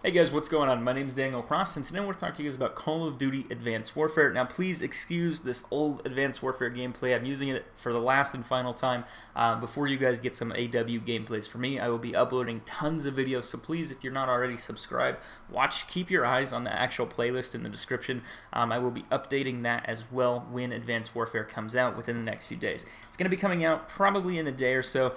Hey guys, what's going on? My name is Daniel Cross, and today I want to talk to you guys about Call of Duty Advanced Warfare. Now, please excuse this old Advanced Warfare gameplay. I'm using it for the last and final time before you guys get some AW gameplays for me. I will be uploading tons of videos, so please, if you're not already subscribed, keep your eyes on the actual playlist in the description. I will be updating that as well when Advanced Warfare comes out within the next few days. It's going to be coming out probably in a day or so.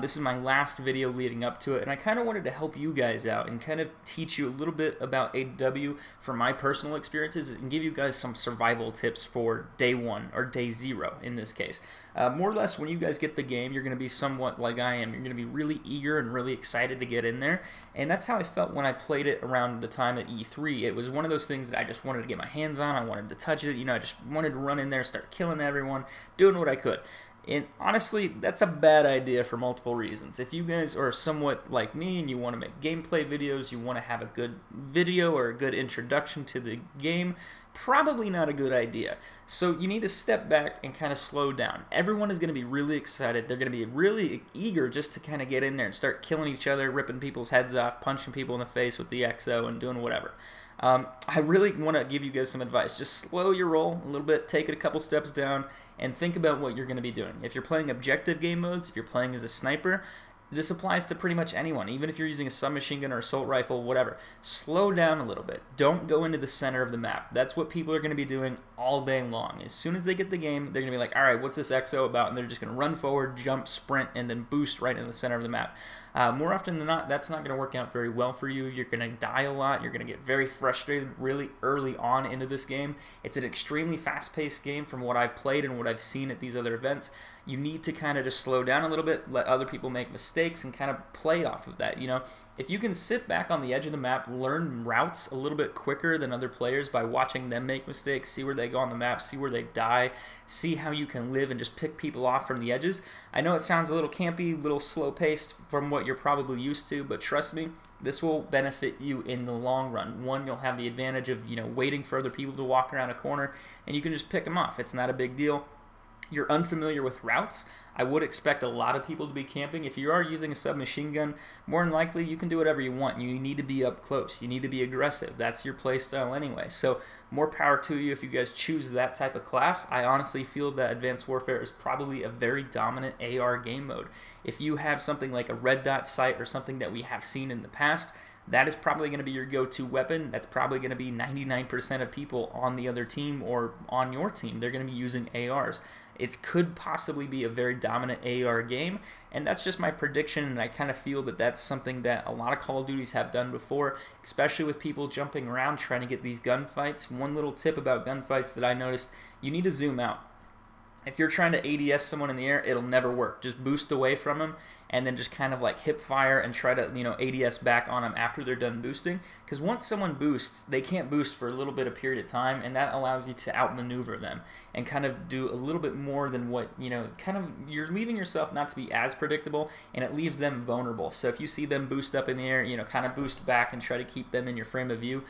This is my last video leading up to it, and I kind of wanted to help you guys out and kind of teach you a little bit about AW from my personal experiences and give you guys some survival tips for day one or day zero in this case. More or less, when you guys get the game, you're going to be somewhat like I am. You're going to be really eager and really excited to get in there, and that's how I felt when I played it around the time at E3. It was one of those things that I just wanted to get my hands on. I wanted to touch it. You know, I just wanted to run in there, start killing everyone, doing what I could. And honestly, that's a bad idea for multiple reasons. If you guys are somewhat like me and you want to make gameplay videos, you want to have a good video or a good introduction to the game, probably not a good idea. So you need to step back and kind of slow down. Everyone is going to be really excited. They're going to be really eager just to kind of get in there and start killing each other, ripping people's heads off, punching people in the face with the XO and doing whatever. I really want to give you guys some advice. Just slow your roll a little bit, take it a couple steps down, and think about what you're going to be doing. If you're playing objective game modes, if you're playing as a sniper, this applies to pretty much anyone, even if you're using a submachine gun or assault rifle, whatever. Slow down a little bit. Don't go into the center of the map. That's what people are going to be doing all day long. As soon as they get the game, they're going to be like, all right, what's this XO about? And they're just going to run forward, jump, sprint, and then boost right in the center of the map. More often than not, that's not going to work out very well for you. You're going to die a lot. You're going to get very frustrated really early on into this game. It's an extremely fast-paced game from what I've played and what I've seen at these other events. You need to kind of just slow down a little bit, let other people make mistakes, and kind of play off of that. You know, if you can sit back on the edge of the map, learn routes a little bit quicker than other players by watching them make mistakes, see where they go on the map, see where they die, see how you can live and just pick people off from the edges. I know it sounds a little campy, a little slow-paced from what you're probably used to, but trust me, this will benefit you in the long run. One, you'll have the advantage of, you know, waiting for other people to walk around a corner, and you can just pick them off. It's not a big deal. You're unfamiliar with routes, I would expect a lot of people to be camping. If you are using a submachine gun, more than likely you can do whatever you want. You need to be up close. You need to be aggressive. That's your play style anyway. So more power to you if you guys choose that type of class. I honestly feel that Advanced Warfare is probably a very dominant AR game mode. If you have something like a red dot sight or something that we have seen in the past, that is probably going to be your go-to weapon. That's probably going to be 99% of people on the other team or on your team. They're going to be using ARs. It could possibly be a very dominant AR game, and that's just my prediction, and I kind of feel that that's something that a lot of Call of Duties have done before, especially with people jumping around trying to get these gunfights. One little tip about gunfights that I noticed, you need to zoom out. If you're trying to ADS someone in the air, it'll never work. Just boost away from them and then just kind of like hip fire and try to, you know, ADS back on them after they're done boosting. Because once someone boosts, they can't boost for a little bit of period of time, and that allows you to outmaneuver them and kind of do a little bit more than what, you know, kind of you're leaving yourself not to be as predictable, and it leaves them vulnerable. So if you see them boost up in the air, you know, kind of boost back and try to keep them in your frame of view.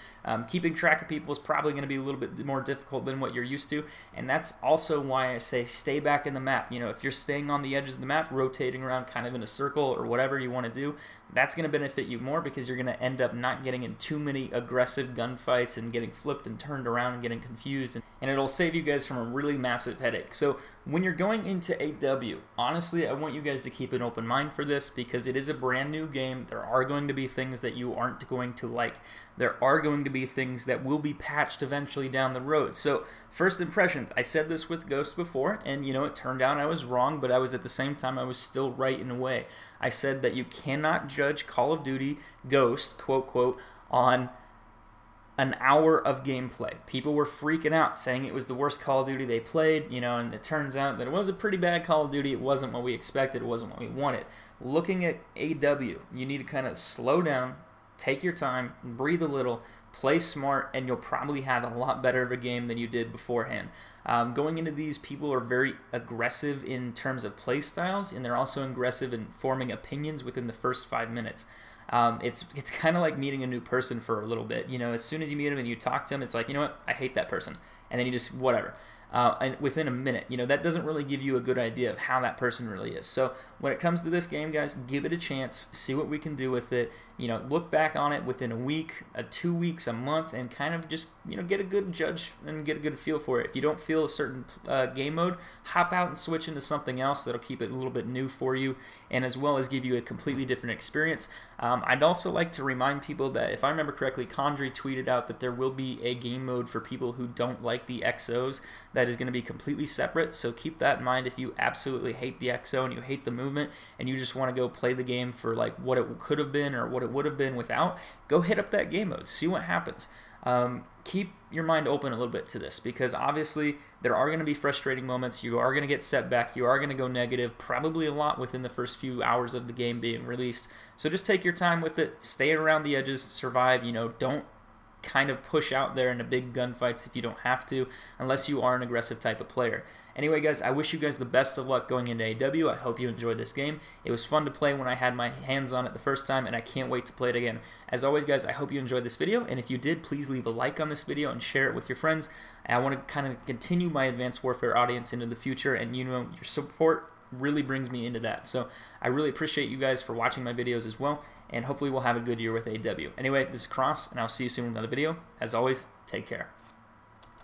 Keeping track of people is probably going to be a little bit more difficult than what you're used to, and that's also why I say stay back in the map. You know, if you're staying on the edges of the map, rotating around kind of in a circle or whatever you want to do, that's going to benefit you more because you're going to end up not getting in too many aggressive gunfights and getting flipped and turned around and getting confused, and it'll save you guys from a really massive headache. So when you're going into AW, honestly, I want you guys to keep an open mind for this because it is a brand new game. There are going to be things that you aren't going to like. There are going to be things that will be patched eventually down the road. So first impressions, I said this with Ghost before, and you know, it turned out I was wrong, but I was at the same time, I was still right in a way. I said that you cannot judge Call of Duty Ghost, quote, quote, on an hour of gameplay. People were freaking out, saying it was the worst Call of Duty they played, you know, and it turns out that it was a pretty bad Call of Duty. It wasn't what we expected. It wasn't what we wanted. Looking at AW, you need to kind of slow down, take your time, breathe a little, play smart, and you'll probably have a lot better of a game than you did beforehand. Going into these, people are very aggressive in terms of play styles, and they're also aggressive in forming opinions within the first 5 minutes. It's kind of like meeting a new person for a little bit. You know, as soon as you meet them and you talk to them, it's like, you know what, I hate that person. And then you just, whatever. And within a minute, you know, that doesn't really give you a good idea of how that person really is. So when it comes to this game, guys, give it a chance, see what we can do with it. You know, look back on it within a week, 2 weeks, a month, and kind of just, you know, get a good judge and get a good feel for it. If you don't feel a certain game mode, hop out and switch into something else that'll keep it a little bit new for you, and as well as give you a completely different experience. I'd also like to remind people that, if I remember correctly, Condry tweeted out that there will be a game mode for people who don't like the XOs that is going to be completely separate, so keep that in mind. If you absolutely hate the XO and you hate the movement and you just want to go play the game for like what it could have been or what it would have been without, go hit up that game mode, see what happens. Keep your mind open a little bit to this, because obviously there are going to be frustrating moments. You are going to get set back. You are going to go negative, probably a lot within the first few hours of the game being released. So just take your time with it. Stay around the edges. Survive. You know, don't kind of push out there into big gunfights if you don't have to, unless you are an aggressive type of player. Anyway, guys, I wish you guys the best of luck going into AW. I hope you enjoyed this game. It was fun to play when I had my hands on it the first time, and I can't wait to play it again. As always, guys, I hope you enjoyed this video, and if you did, please leave a like on this video and share it with your friends. I want to kind of continue my Advanced Warfare audience into the future, and you know, your support really brings me into that. So I really appreciate you guys for watching my videos as well, and hopefully we'll have a good year with AW. Anyway, this is Cross, and I'll see you soon in another video. As always, take care.